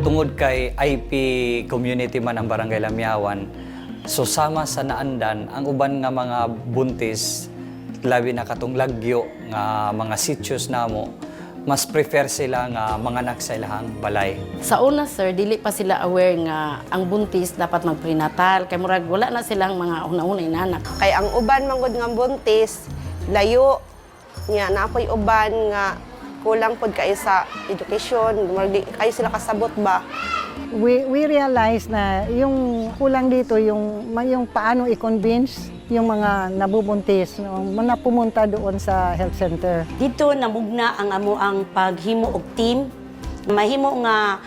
Tungod kay IP community man ang Barangay Lamyawan, so sama sa naandan ang uban nga mga buntis, labi na katong lagyo nga mga sityos namo, mas prefer sila nga manganak sa ilahang balay. Sa una, sir, dili pa sila aware nga ang buntis dapat mag-prenatal. Kay murag wala na silang mga una-una inanak. Kay ang uban manggod nga buntis, layo nya na ako'y uban nga kulang pod kayo sa education, murag kayo sila kasabot ba. We realize na yung kulang dito yung paano i-convince yung mga nabubuntis na pumunta doon sa health center. Dito namugna ang amo ang paghimo og team. Mahimo nga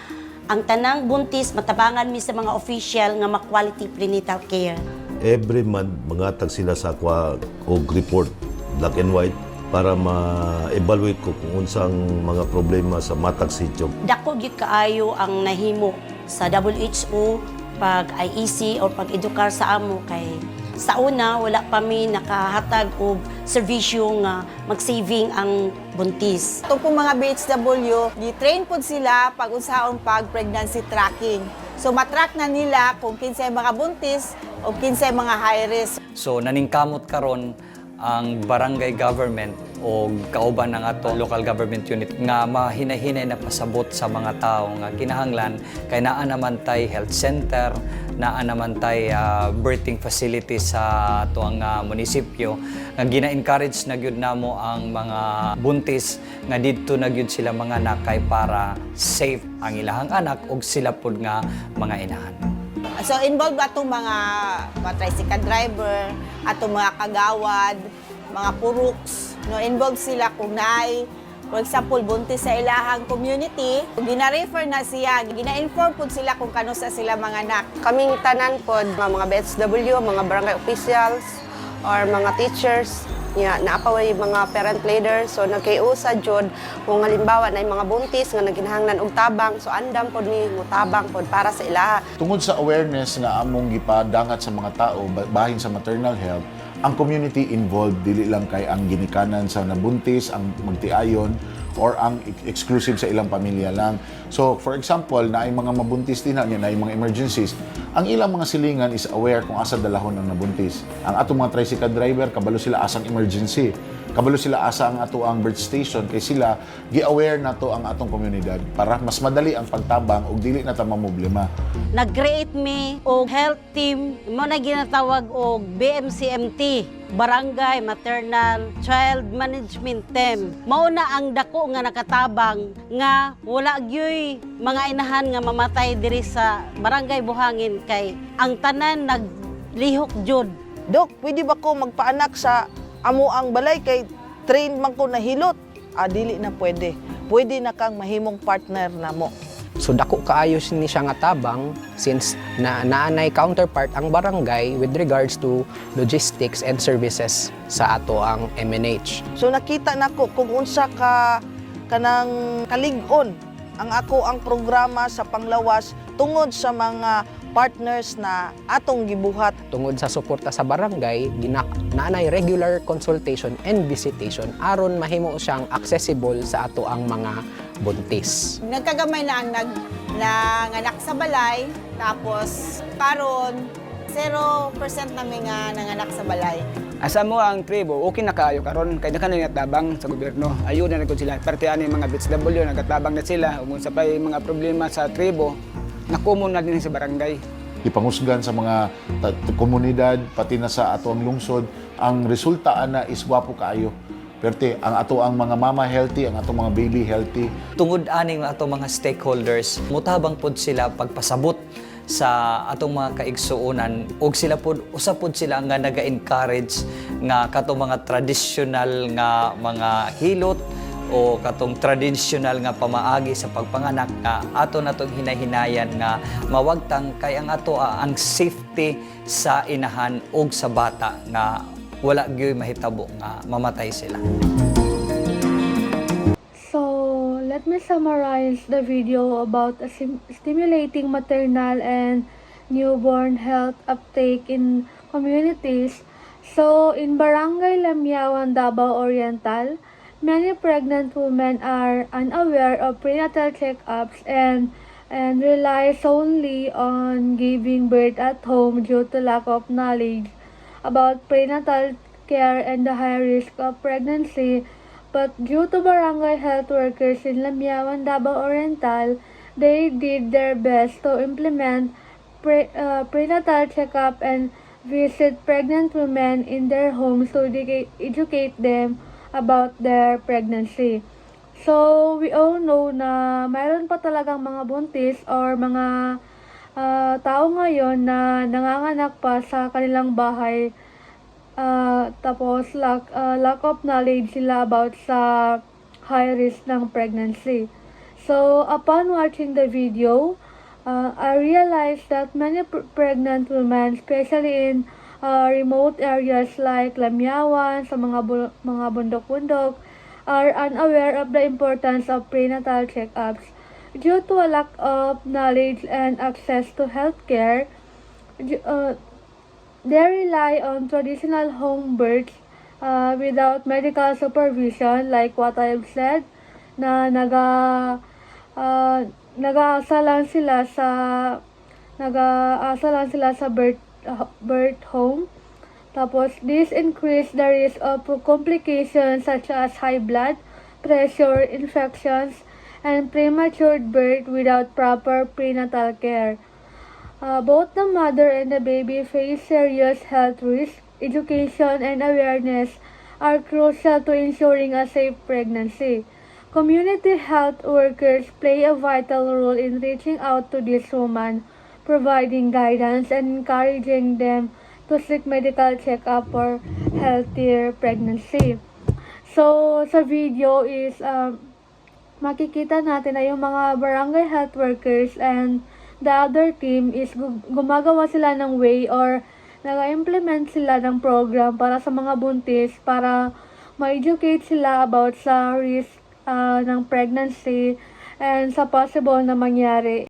ang tanang buntis matabangan mi sa mga official nga ma-quality prenatal care. Every month, mangatag sila sa akwa og report, black and white, para ma-evaluate ko kung unsang mga problema sa matag sityo. Dako gyud kaayo ang nahimo sa WHO pag IEC o pag-edukar sa amo kay sa una wala pa mi nakahatag og serbisyo nga mag-saving ang buntis. Ito po mga BHW, gi-train po sila pag unsaon pag pregnancy tracking. So matrack na nila kung kinsay mga buntis o kinsay mga high risk. So naningkamot karon ang barangay government o kauban ng ato local government unit nga mahinay-hinay na pasabot sa mga tao nga kinahanglan kay naa naman tay health center, naa naman tay birthing facility sa ato ang munisipyo nga gina-encourage na gyud namo ang mga buntis nga didto na gyud sila mga nakay para safe ang ilahang anak ug sila pud nga mga inahan. So involved atong mga tricycle driver, atong mga kagawad, mga puruks, no, involved sila kung naay, for example, buntis sa ilahang community, gina-refer na siya, gina-inform po sila kung kano sa sila mga anak. Kaming tanan pod mga BHW, mga barangay officials or mga teachers, naapaway mga parent leaders, so nagkaiusa jud kung halimbawa na mga buntis nga naginahanglan og tabang, so andam pod ni mo tabang pod para sa ilaha. Tungod sa awareness nga among gipadangat sa mga tao bahin sa maternal health, ang community involved dili lang kay ang ginikanan sa nabuntis, ang magtiayon or ang exclusive sa ilang pamilya lang. So for example, na ay mga mabuntis din na ay mga emergencies, ang ilang mga silingan is aware kung asa dalahon ang nabuntis. Ang atong mga tricycle driver, kabalo sila asang emergency. Kabalo sila asa ang ato ang birth station kay sila gi-aware na to ang atong komunidad para mas madali ang pagtabang ug dili na ta mamproblema. Nag-create me og health team mo na ginatawag og BMCMT, Barangay Maternal Child Management Team. Mao na ang dako nga nakatabang nga wala gyoy mga inahan nga mamatay diri sa Barangay Buhangin kay ang tanan naglihok jud. Dok, pwede ba ko magpaanak sa amo ang balay kay train man ko na hilot? Dili na pwede. Pwede na kang mahimong partner na mo. So dako kaayo ni siya nga tabang since naanay counterpart ang barangay with regards to logistics and services sa ato ang MNH. So nakita nako kung unsa ka kanang kalig-on ang ako ang programa sa panglawas tungod sa mga partners na atong gibuhat. Tungod sa suporta sa barangay, naanay regular consultation and visitation aron mahimo siyang accessible sa ato ang mga buntis. Nagkagamay na ang nanganak sa balay, tapos karon 0% namin nga nanganak sa balay. Asa mo ang tribo, okay na kaayo karon kay daghan na tabang sa gobyerno. Ayun na sila. Parte ani mga BHW nagatabang na sila ug sa pay mga problema sa tribo. Nakumon na din sa barangay. Ipangusgan sa mga komunidad, pati na sa ato ang lungsod, ang resulta ana is wapo kaayo. Perte, ang ato ang mga mama healthy, ang ato mga baby healthy. Tungod aning ato mga stakeholders, mutabang pod sila pagpasabot sa atong mga kaigsuonan ug sila pod usapod sila nga naga-encourage nga katong mga traditional nga mga hilot o katong traditional nga pamaagi sa pagpanganak nga ato natong hinay-hinayan nga mawagtang kay ang ato ang safety sa inahan ug sa bata nga wala gyud mahitabo nga mamatay sila. So, let me summarize the video about stimulating maternal and newborn health uptake in communities. So, in Barangay Lamyawan, Davao Oriental, many pregnant women are unaware of prenatal checkups and rely solely on giving birth at home due to lack of knowledge about prenatal care and the high risk of pregnancy. But due to barangay health workers in Lamiawan, Davao Oriental, they did their best to implement prenatal checkup and visit pregnant women in their homes to educate them about their pregnancy. So, we all know na mayroon pa talagang mga buntis or mga tao ngayon na nanganganak pa sa kanilang bahay. Tapos, lack of knowledge sila about sa high risk ng pregnancy. So, upon watching the video, I realized that many pregnant women, especially in remote areas like Lamiawan, sa mga bundok-bundok, are unaware of the importance of prenatal checkups. Due to a lack of knowledge and access to healthcare, they rely on traditional home births without medical supervision, like what I've said, na nag-aasa lang sila sa birth home. Tapos, this increase the risk of complications such as high blood pressure, infections, and premature birth without proper prenatal care. Both the mother and the baby face serious health risks. Education and awareness are crucial to ensuring a safe pregnancy. Community health workers play a vital role in reaching out to these women, providing guidance and encouraging them to seek medical check-up for healthier pregnancy. So, sa video is makikita natin na yung mga barangay health workers and the other team is gumagawa sila ng way or nag-implement sila ng program para sa mga buntis para ma-educate sila about sa risk ng pregnancy and sa possible na mangyari